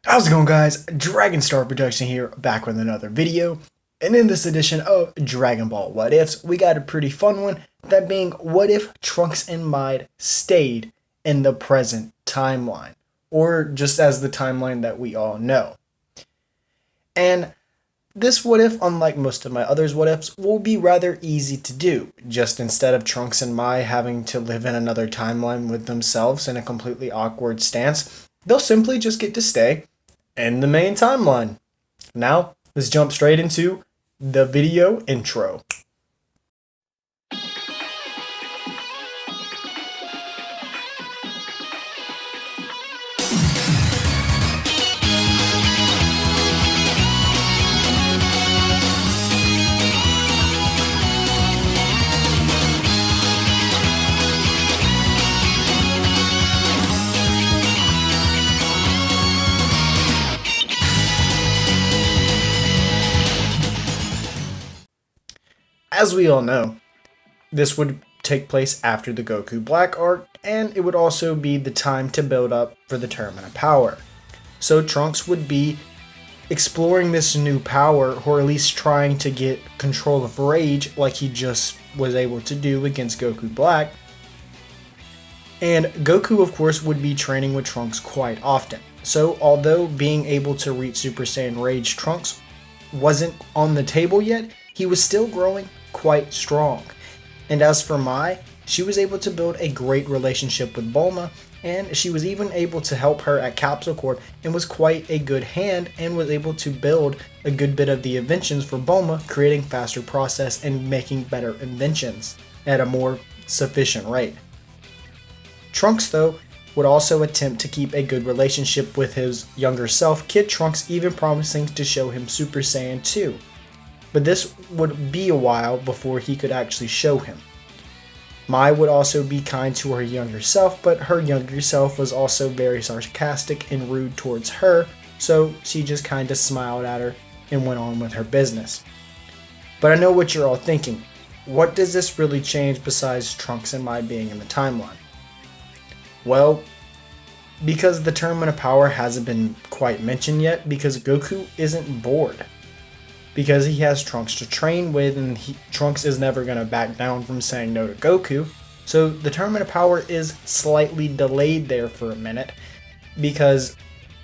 How's it going, guys? Dragon Star Production here, back with another video. And in this edition of Dragon Ball What Ifs, we got a pretty fun one, that being what if Trunks and Mai stayed in the present timeline, or just as the timeline that we all know. And this what if, unlike most of my others what ifs, will be rather easy to do. Just instead of Trunks and Mai having to live in another timeline with themselves in a completely awkward stance, they'll simply just get to stay in the main timeline. Now, let's jump straight into the video intro. As we all know, this would take place after the Goku Black arc, and it would also be the time to build up for the Tournament of Power. So Trunks would be exploring this new power, or at least trying to get control of Rage like he just was able to do against Goku Black. And Goku, of course, would be training with Trunks quite often. So although being able to reach Super Saiyan Rage Trunks wasn't on the table yet, he was still growing quite strong. And as for Mai, she was able to build a great relationship with Bulma, and she was even able to help her at Capsule Corp and was quite a good hand and was able to build a good bit of the inventions for Bulma, creating faster process and making better inventions at a more sufficient rate. Trunks, though, would also attempt to keep a good relationship with his younger self, Kid Trunks, even promising to show him Super Saiyan 2. But this would be a while before he could actually show him. Mai would also be kind to her younger self, but her younger self was also very sarcastic and rude towards her, so she just kinda smiled at her and went on with her business. But I know what you're all thinking. What does this really change besides Trunks and Mai being in the timeline? Well, because the Tournament of Power hasn't been quite mentioned yet, because Goku isn't bored. Because he has Trunks to train with, and Trunks is never going to back down from saying no to Goku. So the Tournament of Power is slightly delayed there for a minute, because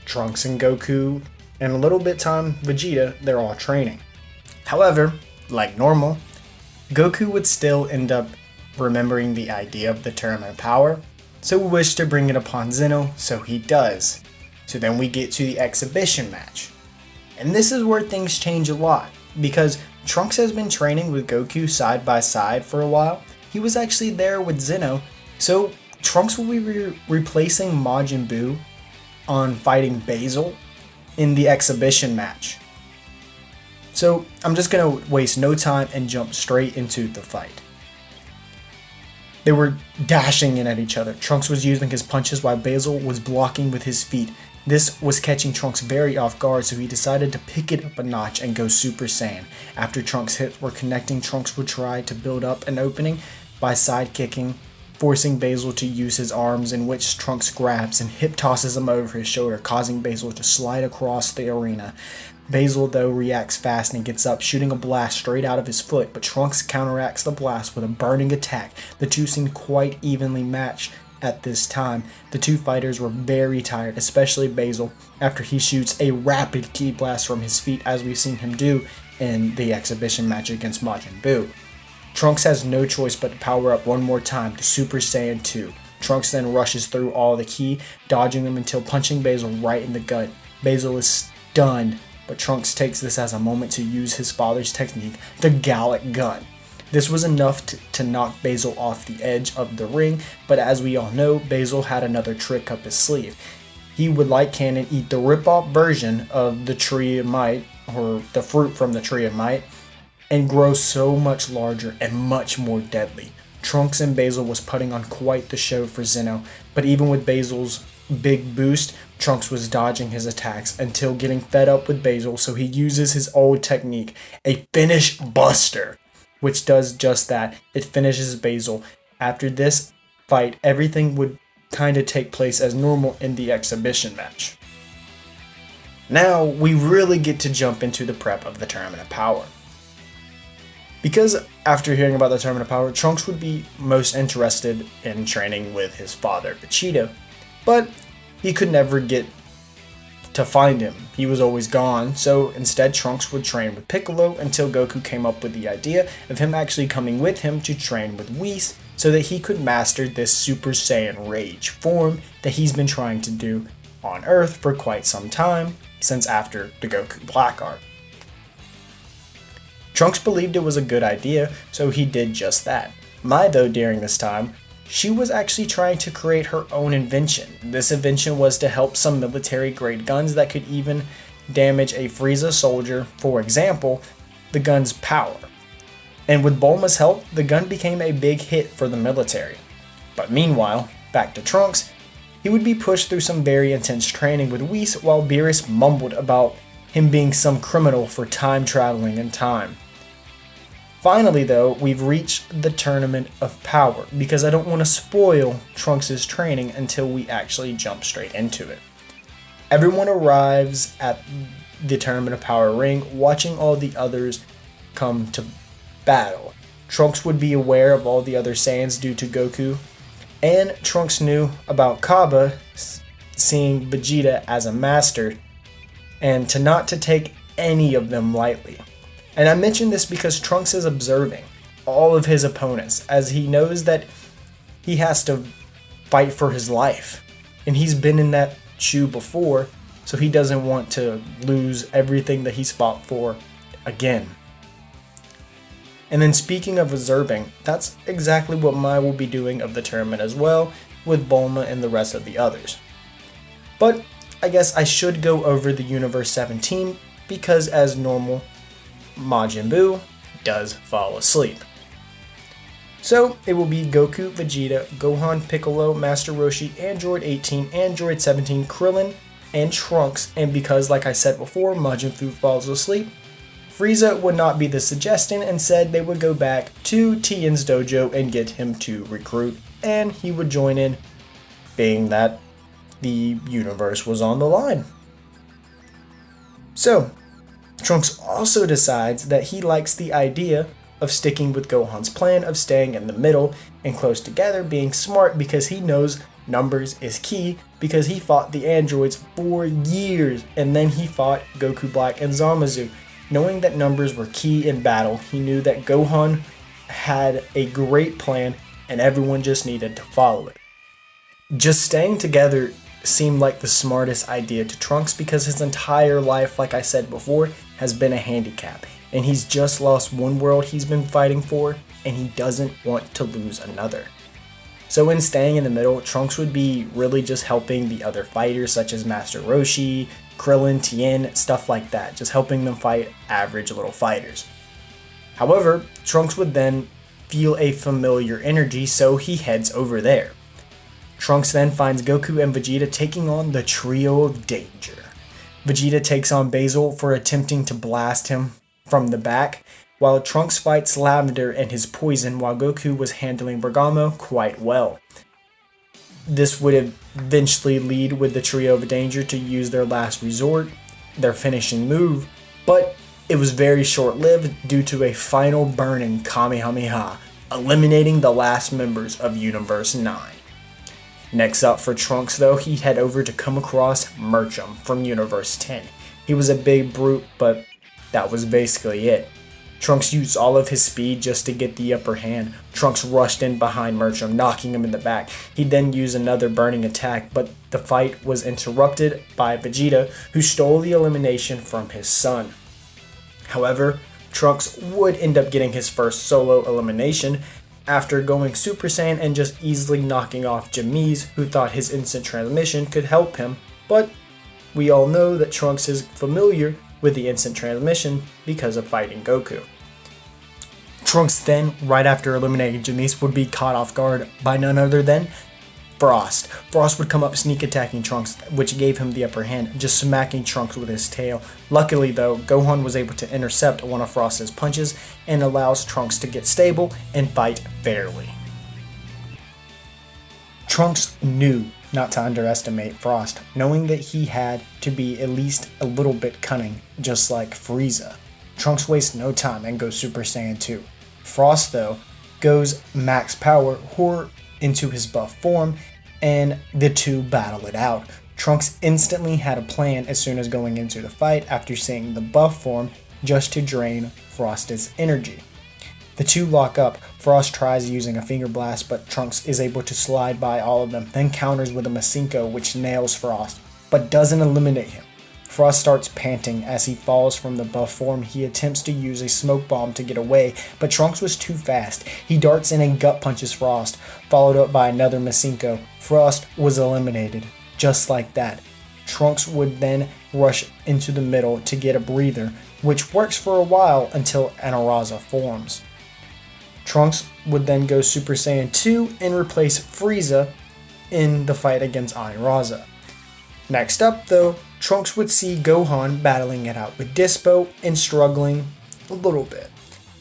Trunks and Goku, and a little bit time Vegeta, they're all training. However, like normal, Goku would still end up remembering the idea of the Tournament of Power, so we wish to bring it upon Zeno, so he does. So then we get to the exhibition match. And this is where things change a lot, because Trunks has been training with Goku side by side for a while. He was actually there with Zeno, so Trunks will be replacing Majin Buu on fighting Basil in the exhibition match. So I'm just going to waste no time and jump straight into the fight. They were dashing in at each other. Trunks was using his punches while Basil was blocking with his feet. This was catching Trunks very off guard, so he decided to pick it up a notch and go Super Saiyan. After Trunks' hits were connecting, Trunks would try to build up an opening by side kicking, forcing Basil to use his arms, in which Trunks grabs and hip tosses him over his shoulder, causing Basil to slide across the arena. Basil, though, reacts fast and gets up, shooting a blast straight out of his foot, but Trunks counteracts the blast with a burning attack. The two seemed quite evenly matched at this time. The two fighters were very tired, especially Basil, after he shoots a rapid ki blast from his feet, as we've seen him do in the exhibition match against Majin Buu. Trunks has no choice but to power up one more time to Super Saiyan 2. Trunks then rushes through all the ki, dodging them until punching Basil right in the gut. Basil is stunned, but Trunks takes this as a moment to use his father's technique, the Gallic Gun. This was enough to knock Basil off the edge of the ring, but as we all know, Basil had another trick up his sleeve. He would, like Cannon, eat the rip-off version of the Tree of Might, or the fruit from the Tree of Might, and grow so much larger and much more deadly. Trunks and Basil was putting on quite the show for Zeno, but even with Basil's big boost, Trunks was dodging his attacks until getting fed up with Basil, so he uses his old technique, a Finish Buster, which does just that. It finishes Basil. After this fight, everything would kind of take place as normal in the exhibition match. Now we really get to jump into the prep of the Tournament of Power. Because after hearing about the Tournament of Power, Trunks would be most interested in training with his father, Vegeta, but he could never get to find him. He was always gone, so instead Trunks would train with Piccolo until Goku came up with the idea of him actually coming with him to train with Whis so that he could master this Super Saiyan Rage form that he's been trying to do on Earth for quite some time, since after the Goku Black arc. Trunks believed it was a good idea, so he did just that. Mai, though, during this time, she was actually trying to create her own invention. This invention was to help some military-grade guns that could even damage a Frieza soldier, for example, the gun's power. And with Bulma's help, the gun became a big hit for the military. But meanwhile, back to Trunks, he would be pushed through some very intense training with Whis while Beerus mumbled about him being some criminal for time traveling in time. Finally though, we've reached the Tournament of Power because I don't want to spoil Trunks' training until we actually jump straight into it. Everyone arrives at the Tournament of Power ring watching all the others come to battle. Trunks would be aware of all the other Saiyans due to Goku, and Trunks knew about Kaba seeing Vegeta as a master and not to take any of them lightly. And I mention this because Trunks is observing all of his opponents as he knows that he has to fight for his life. And he's been in that shoe before, so he doesn't want to lose everything that he's fought for again. And then speaking of observing, that's exactly what Mai will be doing of the tournament as well, with Bulma and the rest of the others. But I guess I should go over the Universe 7 team because as normal, Majin Buu does fall asleep. So it will be Goku, Vegeta, Gohan, Piccolo, Master Roshi, Android 18, Android 17, Krillin, and Trunks, and because like I said before, Majin Buu falls asleep, Frieza would not be the suggestion and said they would go back to Tien's dojo and get him to recruit, and he would join in, being that the universe was on the line. So, Trunks also decides that he likes the idea of sticking with Gohan's plan of staying in the middle and close together, being smart because he knows numbers is key because he fought the androids for years and then he fought Goku Black and Zamasu. Knowing that numbers were key in battle, he knew that Gohan had a great plan and everyone just needed to follow it. Just staying together seemed like the smartest idea to Trunks because his entire life, like I said before, has been a handicap. And he's just lost one world he's been fighting for, and he doesn't want to lose another. So in staying in the middle, Trunks would be really just helping the other fighters such as Master Roshi, Krillin, Tien, stuff like that, just helping them fight average little fighters. However, Trunks would then feel a familiar energy, so he heads over there. Trunks then finds Goku and Vegeta taking on the Trio of Danger. Vegeta takes on Basil for attempting to blast him from the back, while Trunks fights Lavender and his poison while Goku was handling Bergamo quite well. This would eventually lead with the Trio of Danger to use their last resort, their finishing move, but it was very short-lived due to a final burning Kamehameha, eliminating the last members of Universe 9. Next up for Trunks though, he head over to come across Mercham from Universe 10. He was a big brute, but that was basically it. Trunks used all of his speed just to get the upper hand. Trunks rushed in behind Mercham, knocking him in the back. He then used another burning attack, but the fight was interrupted by Vegeta, who stole the elimination from his son. However, Trunks would end up getting his first solo elimination after going Super Saiyan and just easily knocking off Jamise, who thought his instant transmission could help him, but we all know that Trunks is familiar with the instant transmission because of fighting Goku. Trunks then, right after eliminating Jamise, would be caught off guard by none other than Frost. Frost would come up sneak attacking Trunks, which gave him the upper hand, just smacking Trunks with his tail. Luckily though, Gohan was able to intercept one of Frost's punches and allows Trunks to get stable and fight fairly. Trunks knew not to underestimate Frost, knowing that he had to be at least a little bit cunning, just like Frieza. Trunks wastes no time and goes Super Saiyan 2. Frost, though, goes max power into his buff form, and the two battle it out. Trunks instantly had a plan as soon as going into the fight after seeing the buff form, just to drain Frost's energy. The two lock up. Frost tries using a finger blast, but Trunks is able to slide by all of them, then counters with a Masenko, which nails Frost, but doesn't eliminate him. Frost starts panting as he falls from the buff form. He attempts to use a smoke bomb to get away, but Trunks was too fast. He darts in and gut punches Frost, followed up by another Masenko. Frost was eliminated, just like that. Trunks would then rush into the middle to get a breather, which works for a while until Anaraza forms. Trunks would then go Super Saiyan 2 and replace Frieza in the fight against Anaraza. Next up, though, Trunks would see Gohan battling it out with Dispo and struggling a little bit.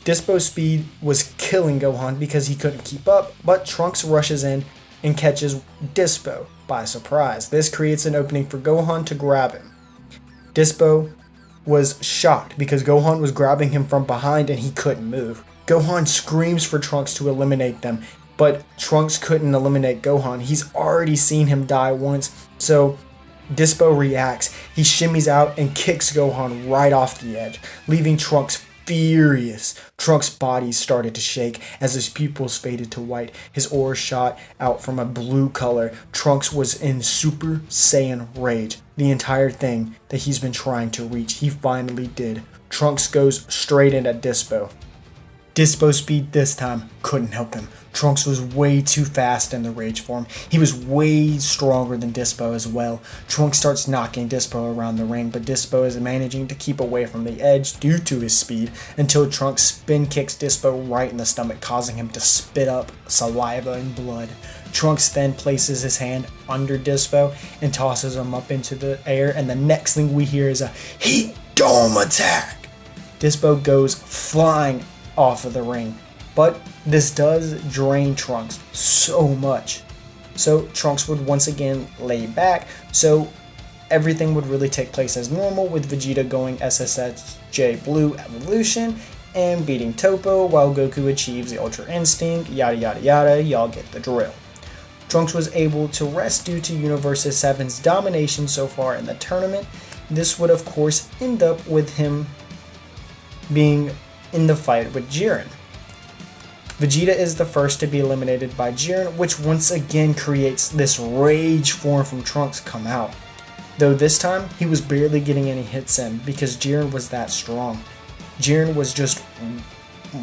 Dispo's speed was killing Gohan because he couldn't keep up, but Trunks rushes in and catches Dispo by surprise. This creates an opening for Gohan to grab him. Dispo was shocked because Gohan was grabbing him from behind and he couldn't move. Gohan screams for Trunks to eliminate them, but Trunks couldn't eliminate Gohan. He's already seen him die once, so Dispo reacts. He shimmies out and kicks Gohan right off the edge, leaving Trunks furious. Trunks' body started to shake as his pupils faded to white. His aura shot out from a blue color. Trunks was in Super Saiyan rage. The entire thing that he's been trying to reach, he finally did. Trunks goes straight in at Dispo. Dispo's speed this time couldn't help him. Trunks was way too fast in the rage form. He was way stronger than Dispo as well. Trunks starts knocking Dispo around the ring, but Dispo is managing to keep away from the edge due to his speed until Trunks spin kicks Dispo right in the stomach, causing him to spit up saliva and blood. Trunks then places his hand under Dispo and tosses him up into the air, and the next thing we hear is a Heat Dome attack. Dispo goes flying off of the ring, but this does drain Trunks so much. So Trunks would once again lay back, so everything would really take place as normal, with Vegeta going SSJ Blue Evolution and beating Toppo while Goku achieves the Ultra Instinct, yada yada yada, y'all get the drill. Trunks was able to rest due to Universe 7's domination so far in the tournament. This would of course end up with him being in the fight with Jiren. Vegeta is the first to be eliminated by Jiren, which once again creates this rage form from Trunks come out. Though this time, he was barely getting any hits in because Jiren was that strong. Jiren was just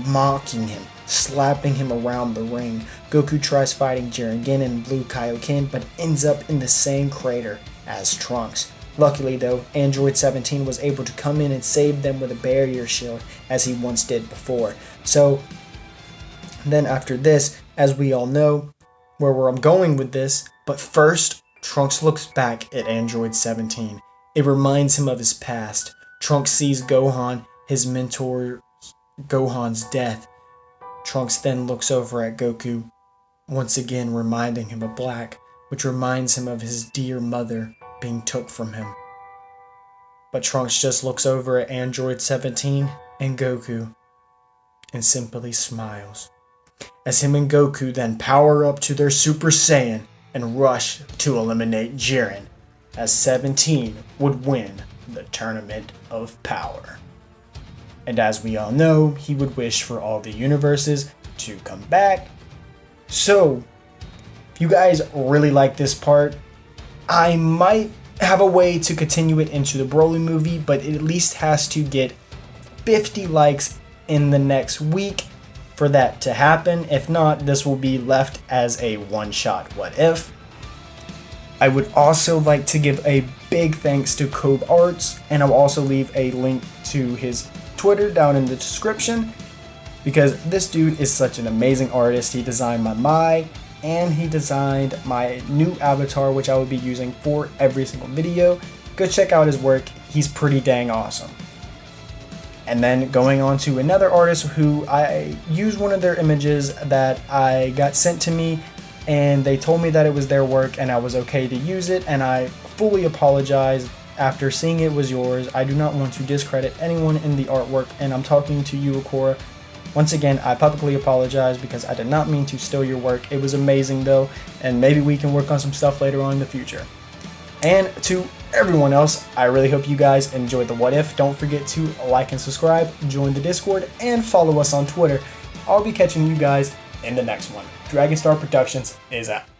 mocking him, slapping him around the ring. Goku tries fighting Jiren again in Blue Kaioken, but ends up in the same crater as Trunks. Luckily though, Android 17 was able to come in and save them with a barrier shield as he once did before. So then after this, as we all know where I'm going with this, but first, Trunks looks back at Android 17. It reminds him of his past. Trunks sees Gohan, his mentor Gohan's death. Trunks then looks over at Goku, once again reminding him of Black, which reminds him of his dear mother being took from him. But Trunks just looks over at Android 17 and Goku and simply smiles, as him and Goku then power up to their Super Saiyan and rush to eliminate Jiren, as 17 would win the Tournament of Power. And as we all know, he would wish for all the universes to come back. So, if you guys really like this part, I might have a way to continue it into the Broly movie, but it at least has to get 50 likes in the next week for that to happen. If not, this will be left as a one-shot what if. I would also like to give a big thanks to Kobe Arts, and I'll also leave a link to his Twitter down in the description, because this dude is such an amazing artist. He designed my Mai, and he designed my new avatar, which I will be using for every single video. Go check out his work, he's pretty dang awesome. And then going on to another artist who I used one of their images that I got sent to me, and they told me that it was their work and I was okay to use it, and I fully apologize after seeing it was yours. I do not want to discredit anyone in the artwork, and I'm talking to you, Akora. Once again, I publicly apologize because I did not mean to steal your work. It was amazing though, and maybe we can work on some stuff later on in the future. And to everyone else, I really hope you guys enjoyed the What If. Don't forget to like and subscribe, join the Discord, and follow us on Twitter. I'll be catching you guys in the next one. Dragonstar Productions is out.